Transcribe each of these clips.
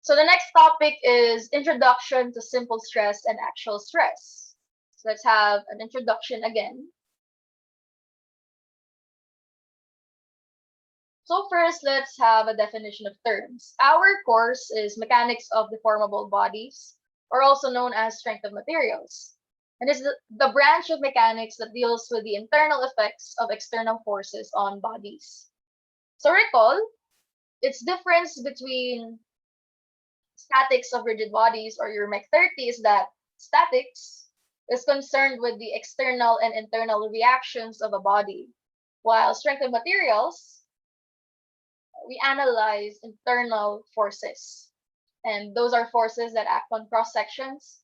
So the next topic is introduction to simple stress and axial stress. So let's have an introduction again. So first, let's have a definition of terms. Our course is Mechanics of Deformable Bodies, or also known as Strength of Materials, and is the branch of mechanics that deals with the internal effects of external forces on bodies. So recall, its difference between statics of rigid bodies or your Mech 30 is that statics is concerned with the external and internal reactions of a body, while strength of materials, we analyze internal forces. And those are forces that act on cross sections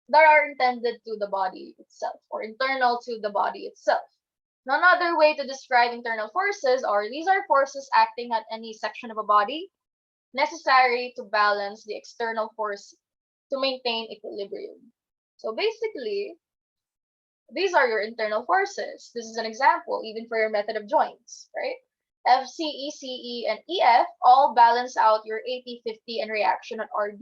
that are intended to the body itself or internal to the body itself. Now, another way to describe internal forces are these are forces acting at any section of a body necessary to balance the external force to maintain equilibrium. So basically, these are your internal forces. This is an example, even for your method of joints, right? F, C, E, C, E, and EF all balance out your 80, 50, and reaction at RD.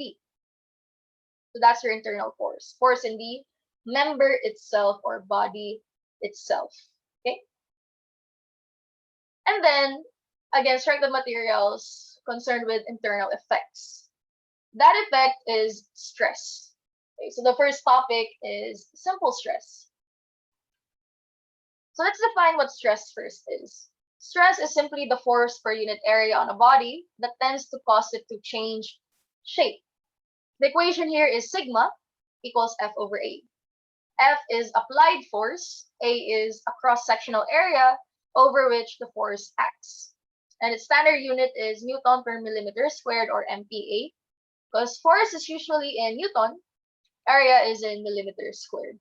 So that's your internal force. Force in the member itself or body itself, okay? And then, again, strength of materials concerned with internal effects. That effect is stress. Okay, so the first topic is simple stress. So let's define what stress first is. Stress is simply the force per unit area on a body that tends to cause it to change shape. The equation here is sigma equals F over A. F is applied force, A is a cross-sectional area over which the force acts. And its standard unit is Newton per millimeter squared or MPa. Because force is usually in Newton, area is in millimeters squared.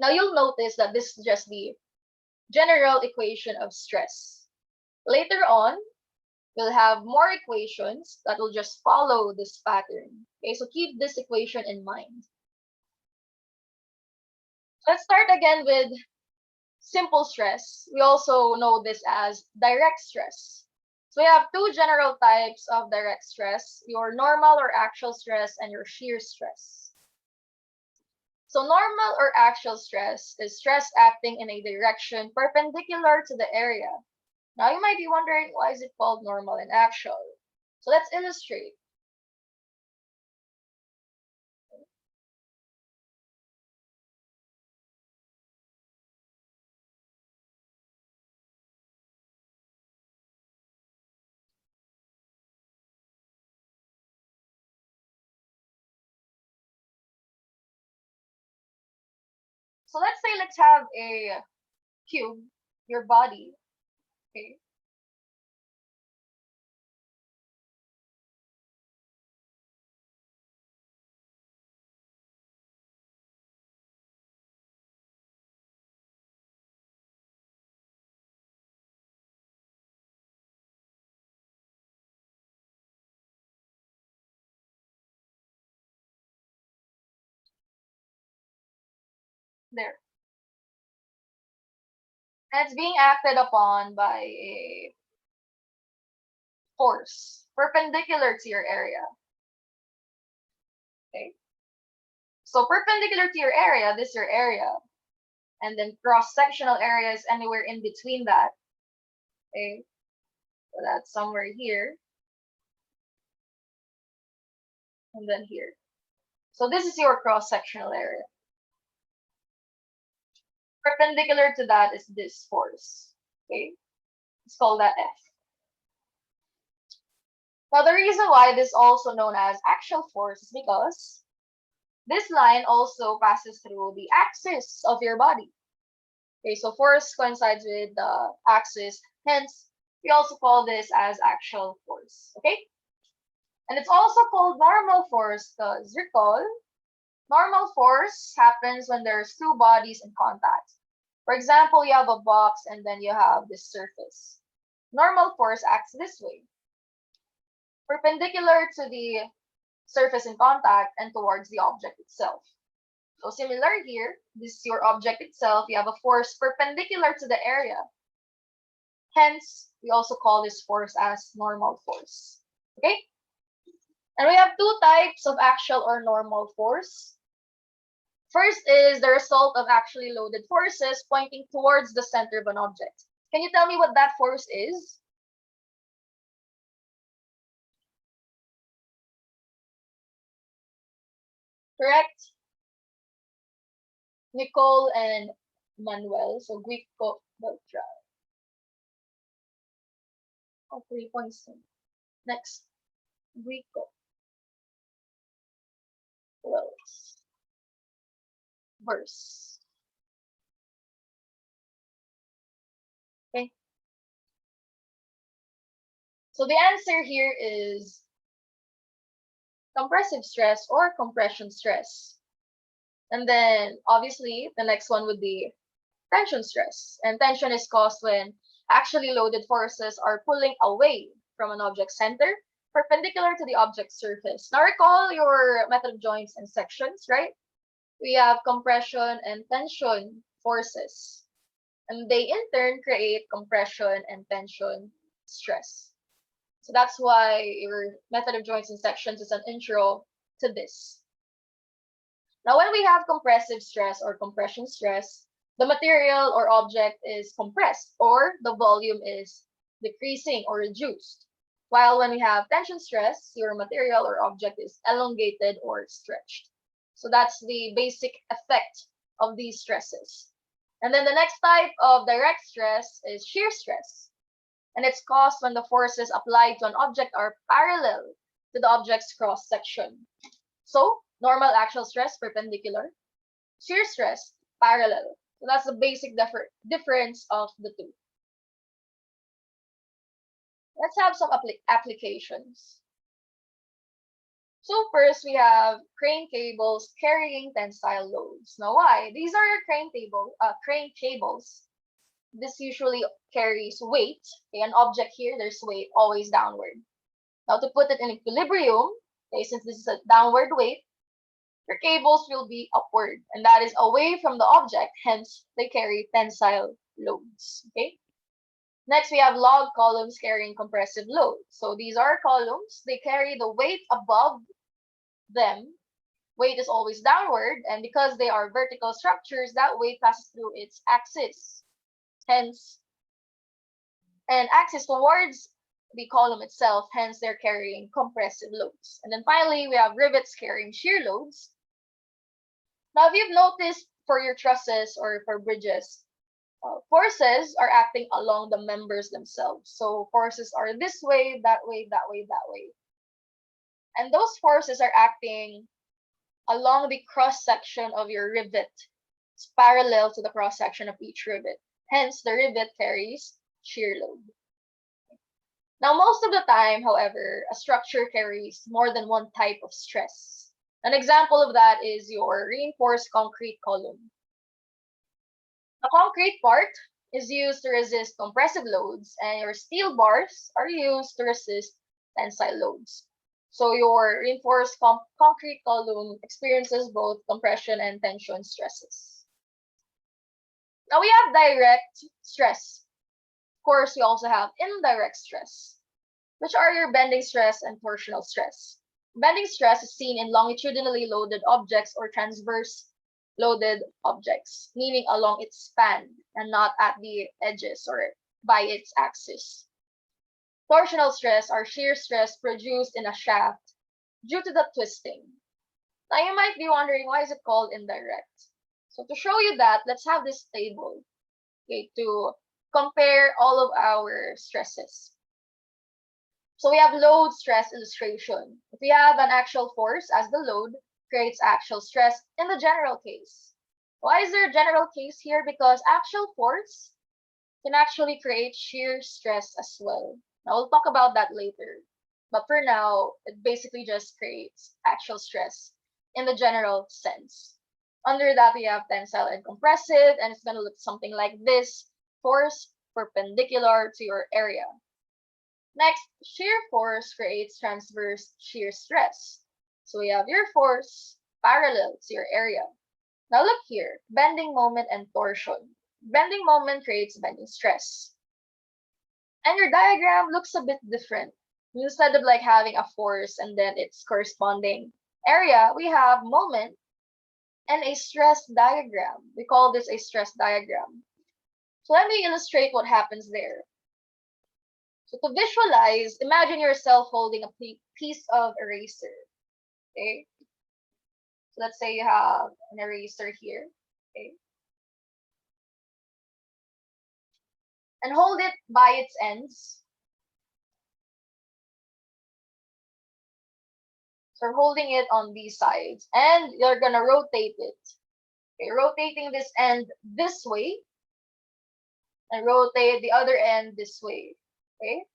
Now you'll notice that this is just the general equation of stress. Later on, we'll have more equations that will just follow this pattern. Okay, so keep this equation in mind. Let's start again with simple stress. We also know this as direct stress. So we have two general types of direct stress, your normal or axial stress and your shear stress. So normal or axial stress is stress acting in a direction perpendicular to the area. Now you might be wondering, why is it called normal and axial? So let's illustrate. So let's have a cube, your body, okay? There. And it's being acted upon by a force perpendicular to your area. Okay. So perpendicular to your area, this is your area. And then cross-sectional area is anywhere in between that. Okay. So that's somewhere here. And then here. So this is your cross-sectional area. Perpendicular to that is this force. Okay. Let's call that F. Now the reason why this is also known as axial force is because this line also passes through the axis of your body. Okay, so force coincides with the axis, hence we also call this as axial force. Okay, and it's also called normal force because recall, normal force happens when there's two bodies in contact. For example, you have a box and then you have this surface. Normal force acts this way, perpendicular to the surface in contact and towards the object itself. So similar here, this is your object itself. You have a force perpendicular to the area. Hence, we also call this force as normal force. Okay? And we have two types of axial or normal force. First is the result of actually loaded forces pointing towards the center of an object. Can you tell me what that force is? Correct? Nicole and Manuel. So Guico Beltra. Oh, 3 points. Next, Guico Wells. Verse. Okay. So the answer here is compressive stress or compression stress. And then obviously the next one would be tension stress. And tension is caused when actually loaded forces are pulling away from an object's center, perpendicular to the object's surface. Now recall your method of joints and sections, right? We have compression and tension forces. And they in turn create compression and tension stress. So that's why your method of joints and sections is an intro to this. Now, when we have compressive stress or compression stress, the material or object is compressed or the volume is decreasing or reduced. While when we have tension stress, your material or object is elongated or stretched. So that's the basic effect of these stresses. And then the next type of direct stress is shear stress. And it's caused when the forces applied to an object are parallel to the object's cross section. So normal axial stress perpendicular, shear stress parallel. So that's the basic difference of the two. Let's have some applications. So first we have crane cables carrying tensile loads. Now why? These are your crane cables. This usually carries weight. Okay, an object here, there's weight always downward. Now to put it in equilibrium, okay, since this is a downward weight, your cables will be upward, and that is away from the object, hence they carry tensile loads. Okay. Next, we have log columns carrying compressive load. So these are columns, they carry the weight above them. Weight is always downward, and because they are vertical structures, that weight passes through its axis. Hence, and axis towards the column itself, hence they're carrying compressive loads. And then finally, we have rivets carrying shear loads. Now, if you've noticed for your trusses or for bridges, forces are acting along the members themselves. So forces are this way, that way, that way, that way. And those forces are acting along the cross-section of your rivet. It's parallel to the cross-section of each rivet. Hence, the rivet carries shear load. Now, most of the time, however, a structure carries more than one type of stress. An example of that is your reinforced concrete column. The concrete part is used to resist compressive loads, and your steel bars are used to resist tensile loads. So your reinforced concrete column experiences both compression and tension stresses. Now we have direct stress. Of course, we also have indirect stress, which are your bending stress and torsional stress. Bending stress is seen in longitudinally loaded objects or transverse loaded objects, meaning along its span and not at the edges or by its axis. Torsional stress are shear stress produced in a shaft due to the twisting. Now you might be wondering, why is it called indirect? So to show you that, let's have this table, okay, to compare all of our stresses. So we have load stress illustration. If we have an axial force as the load, creates axial stress in the general case. Why is there a general case here? Because axial force can actually create shear stress as well. Now we'll talk about that later. But for now, it basically just creates axial stress in the general sense. Under that, we have tensile and compressive, and it's going to look something like this. Force perpendicular to your area. Next, shear force creates transverse shear stress. So we have your force parallel to your area. Now look here, bending moment and torsion. Bending moment creates bending stress. And your diagram looks a bit different Instead of like having a force and then its corresponding area, we have moment and a stress diagram. We call this a stress diagram. So let me illustrate what happens there. So to visualize, imagine yourself holding a piece of eraser. Okay. So let's say you have an eraser here. Okay. And hold it by its ends. So holding it on these sides, and you're gonna rotate it. Okay, rotating this end this way, and rotate the other end this way. Okay,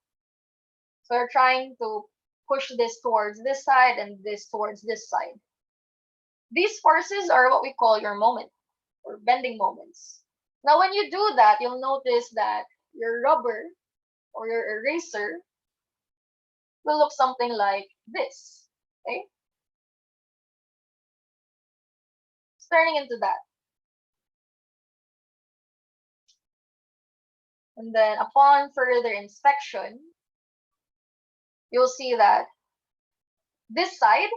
so you're trying to push this towards this side and this towards this side. These forces are what we call your moment or bending moments. Now, when you do that, you'll notice that your rubber or your eraser will look something like this. Okay, it's turning into that. And then upon further inspection, you'll see that this side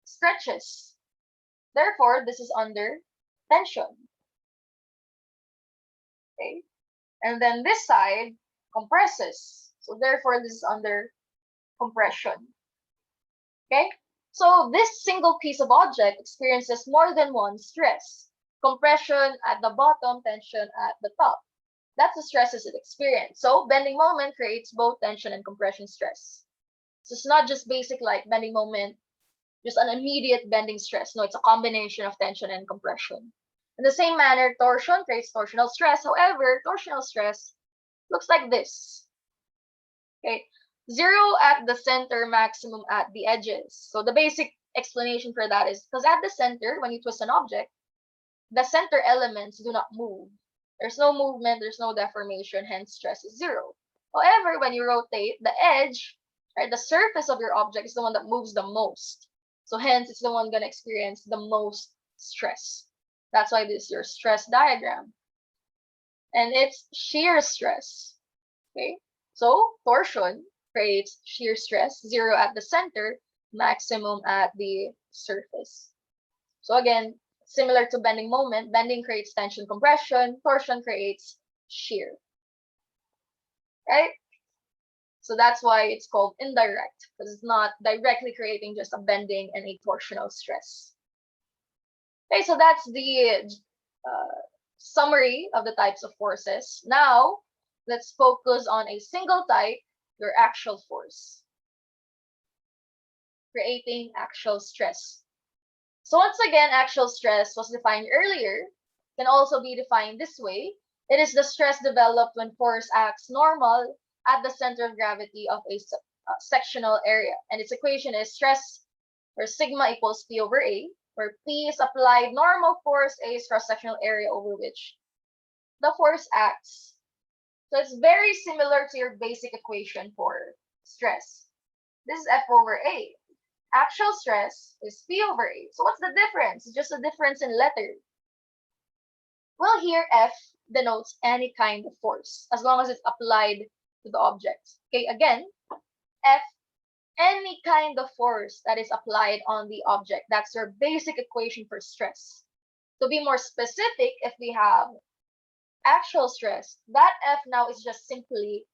stretches. Therefore, this is under tension. Okay. And then this side compresses. So therefore, this is under compression. Okay. So this single piece of object experiences more than one stress. Compression at the bottom, tension at the top. That's the stresses it experiences. So bending moment creates both tension and compression stress. So it's not just basic like bending moment, just an immediate bending stress. No, it's a combination of tension and compression. In the same manner, torsion creates torsional stress. However, torsional stress looks like this. Okay, 0 at the center, maximum at the edges. So the basic explanation for that is because at the center, when you twist an object, the center elements do not move. There's no movement, there's no deformation, hence stress is 0. However, when you rotate, the edge, right, the surface of your object is the one that moves the most. So hence, it's the one going to experience the most stress. That's why this is your stress diagram. And it's shear stress. Okay, so torsion creates shear stress, 0 at the center, maximum at the surface. So again, similar to bending moment, bending creates tension compression, torsion creates shear. Right? So that's why it's called indirect, because it's not directly creating just a bending and a torsional stress. Okay, so that's the summary of the types of forces. Now, let's focus on a single type, your axial force, creating axial stress. So once again, axial stress was defined earlier, can also be defined this way. It is the stress developed when force acts normal at the center of gravity of a sectional area. And its equation is stress, where sigma equals P over A, where P is applied normal force, A is cross-sectional area over which the force acts. So it's very similar to your basic equation for stress. This is F over A. Axial stress is P over A. So what's the difference? It's just a difference in letter. Well, here F denotes any kind of force, as long as it's applied to the object. Okay, again, F, any kind of force that is applied on the object. That's your basic equation for stress. To be more specific, if we have axial stress, that F now is just simply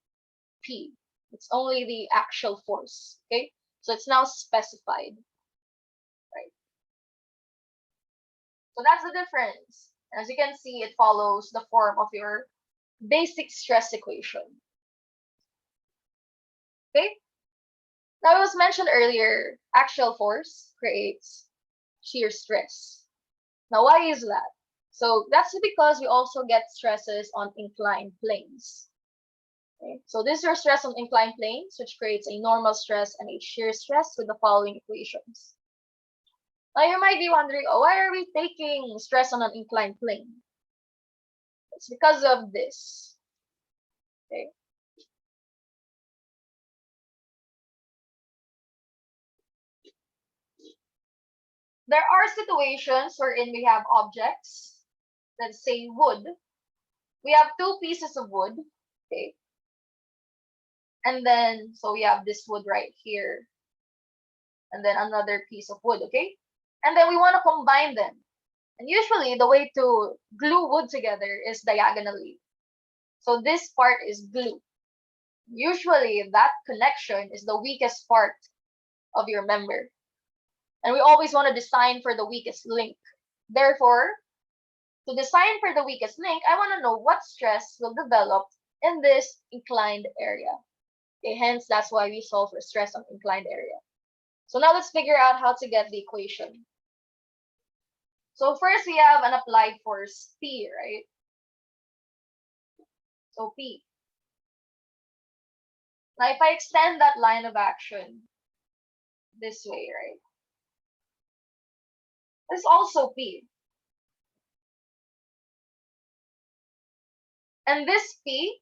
P. It's only the axial force. Okay, so it's now specified. Right. So that's the difference. As you can see, it follows the form of your basic stress equation. Okay. Now, it was mentioned earlier, axial force creates shear stress. Now, why is that? So that's because we also get stresses on inclined planes. Okay? So this is your stress on inclined planes, which creates a normal stress and a shear stress with the following equations. Now, you might be wondering, oh, why are we taking stress on an inclined plane? It's because of this. Okay. There are situations wherein we have objects, let's say wood. We have two pieces of wood, okay? And then, so we have this wood right here, and then another piece of wood, okay? And then we want to combine them. And usually the way to glue wood together is diagonally. So this part is glue. Usually that connection is the weakest part of your member. And we always want to design for the weakest link. Therefore, to design for the weakest link, I want to know what stress will develop in this inclined area. Okay, hence that's why we solve for stress on inclined area. So now let's figure out how to get the equation. So first we have an applied force P, right? So P. Now if I extend that line of action this way, right? This is also P. And this P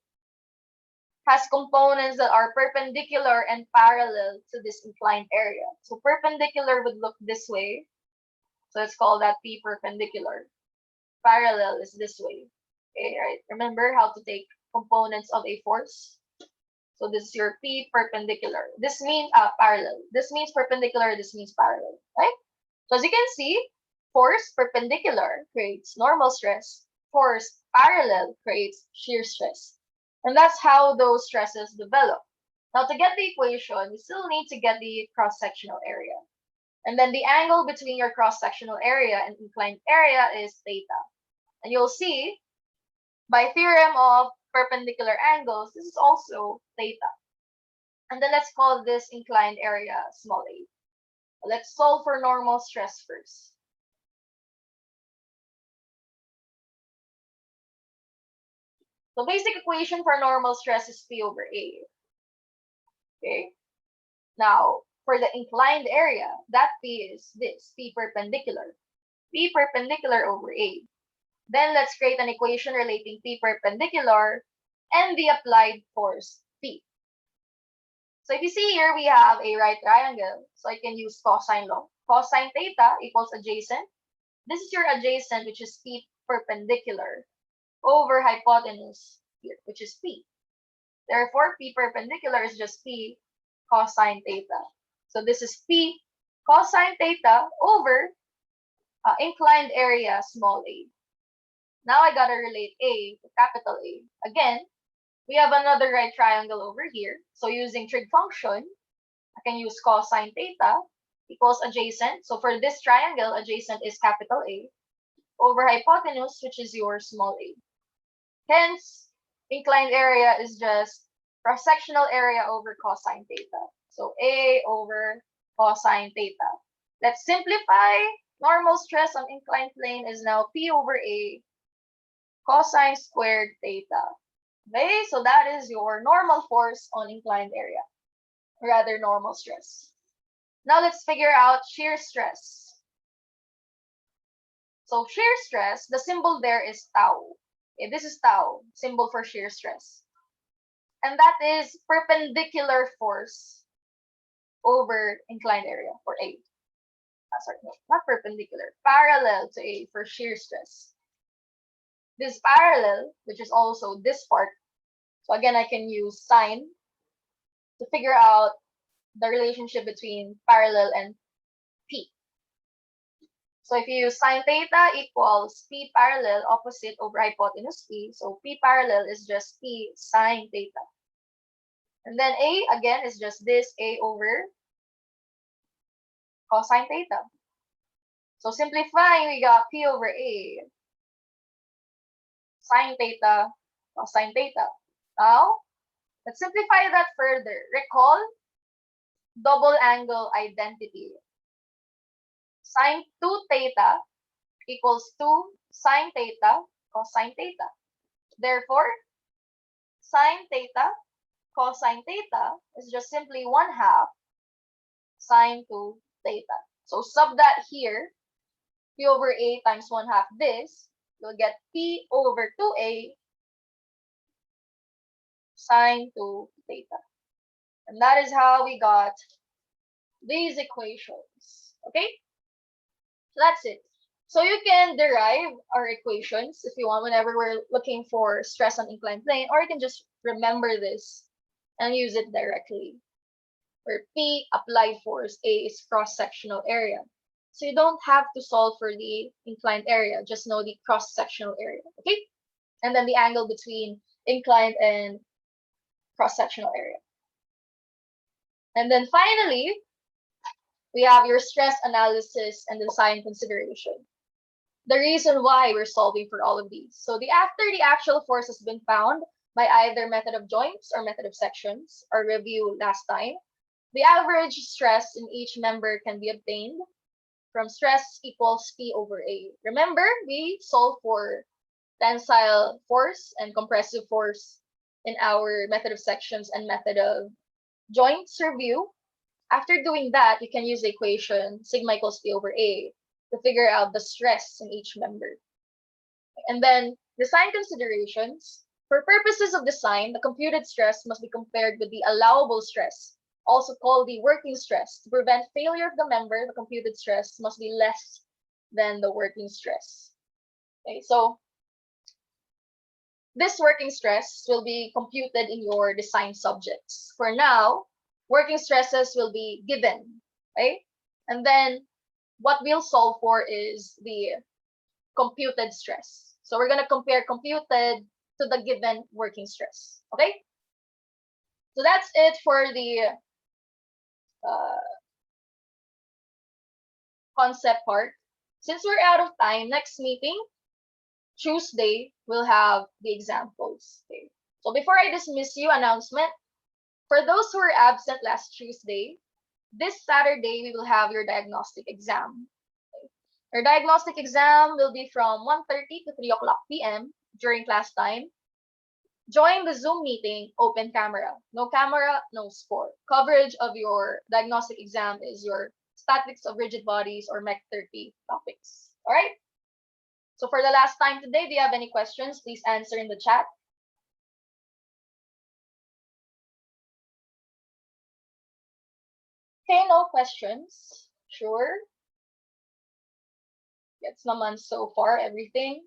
has components that are perpendicular and parallel to this inclined area. So perpendicular would look this way. So let's call that P perpendicular. Parallel is this way. Okay, right? Remember how to take components of a force. So this is your P perpendicular. This means parallel. This means perpendicular. This means parallel, right? So as you can see, force perpendicular creates normal stress. Force parallel creates shear stress. And that's how those stresses develop. Now to get the equation, you still need to get the cross-sectional area. And then the angle between your cross-sectional area and inclined area is theta. And you'll see, by theorem of perpendicular angles, this is also theta. And then let's call this inclined area small a. Let's solve for normal stress first. So basic equation for normal stress is P over A. Okay. Now, for the inclined area, that P is this, P perpendicular. P perpendicular over A. Then let's create an equation relating P perpendicular and the applied force P. So if you see here, we have a right triangle. So I can use cosine law. Cosine theta equals adjacent. This is your adjacent, which is P perpendicular, over hypotenuse here, which is P. Therefore, P perpendicular is just P cosine theta. So this is P cosine theta over inclined area small a. Now I gotta relate A to capital A. Again, we have another right triangle over here. So using trig function, I can use cosine theta equals adjacent. So for this triangle, adjacent is capital A over hypotenuse, which is your small a. Hence, inclined area is just cross-sectional area over cosine theta. So A over cosine theta. Let's simplify. Normal stress on inclined plane is now P over A cosine squared theta. Okay, so that is your normal force on inclined area, rather normal stress. Now let's figure out shear stress. So shear stress, the symbol there is tau. Okay, this is tau, symbol for shear stress. And that is perpendicular force over inclined area for A. Sorry, no, not perpendicular, parallel to A for shear stress. This parallel, which is also this part. So again, I can use sine to figure out the relationship between parallel and P. So if you use sine theta equals P parallel opposite over hypotenuse P, so P parallel is just P sine theta. And then A, again, is just this A over cosine theta. So simplifying, we got P over A sine theta cosine theta. Now, let's simplify that further. Recall double angle identity. Sine 2 theta equals 2 sine theta cosine theta. Therefore, sine theta cosine theta is just simply 1/2 sine 2 theta. So sub that here, P over A times 1/2 this, you'll get P over 2A sine 2 theta. And that is how we got these equations. Okay? So that's it. So you can derive our equations if you want whenever we're looking for stress on inclined plane, or you can just remember this and use it directly. Where P, applied force, A is cross-sectional area. So you don't have to solve for the inclined area, just know the cross-sectional area, okay? And then the angle between inclined and cross-sectional area. And then finally, we have your stress analysis and design consideration. The reason why we're solving for all of these. So after the actual force has been found by either method of joints or method of sections, or review last time, the average stress in each member can be obtained from stress equals P over A. Remember, we solve for tensile force and compressive force in our method of sections and method of joints review. After doing that, you can use the equation sigma equals P over A to figure out the stress in each member. And then design considerations. For purposes of design, the computed stress must be compared with the allowable stress, also called the working stress. To prevent failure of the member, the computed stress must be less than the working stress. Okay, so this working stress will be computed in your design subjects. For now, working stresses will be given, right? And then what we'll solve for is the computed stress. So we're going to compare computed to the given working stress, okay? So that's it for the concept part. Since we're out of time, next meeting, Tuesday, we'll have the examples. Okay. So before I dismiss you, announcement. For those who were absent last Tuesday, this Saturday, we will have your diagnostic exam. Okay. Your diagnostic exam will be from 1:30 to 3 o'clock p.m. during class time. Join the Zoom meeting, open camera. No camera, no score. Coverage of your diagnostic exam is your statics of rigid bodies or MEC 30 topics. All right? So for the last time today, do you have any questions? Please answer in the chat. Okay, no questions. Sure. Gets naman so far everything.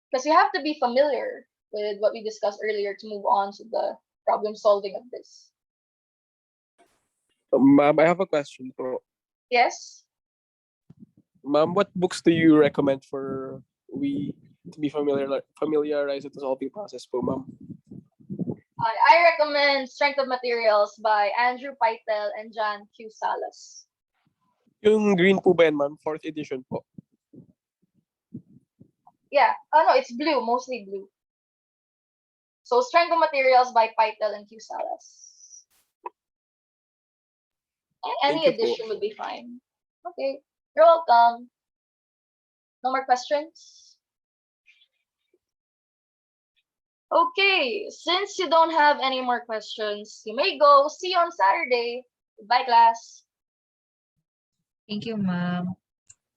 Because you have to be familiar with what we discussed earlier to move on to the problem solving of this. Ma'am, I have a question po. Yes? Ma'am, what books do you recommend for we to be familiarized with the solving process po, ma'am? I recommend Strength of Materials by Andrew Peitel and John Q. Salas. Yung green po ba yan, ma'am? 4th edition po. Yeah. Oh, no, it's blue, mostly blue. So Strength of Materials by Peitel and Q. Salas. Any Thank you edition po. would be fine. Okay. You're welcome. No more questions? Okay, since you don't have any more questions, you may go. See you on Saturday. Goodbye, class. Thank you, ma'am.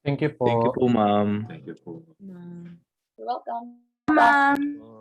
Thank you po. Thank you po, ma'am. Thank you po. You're welcome. Ma'am.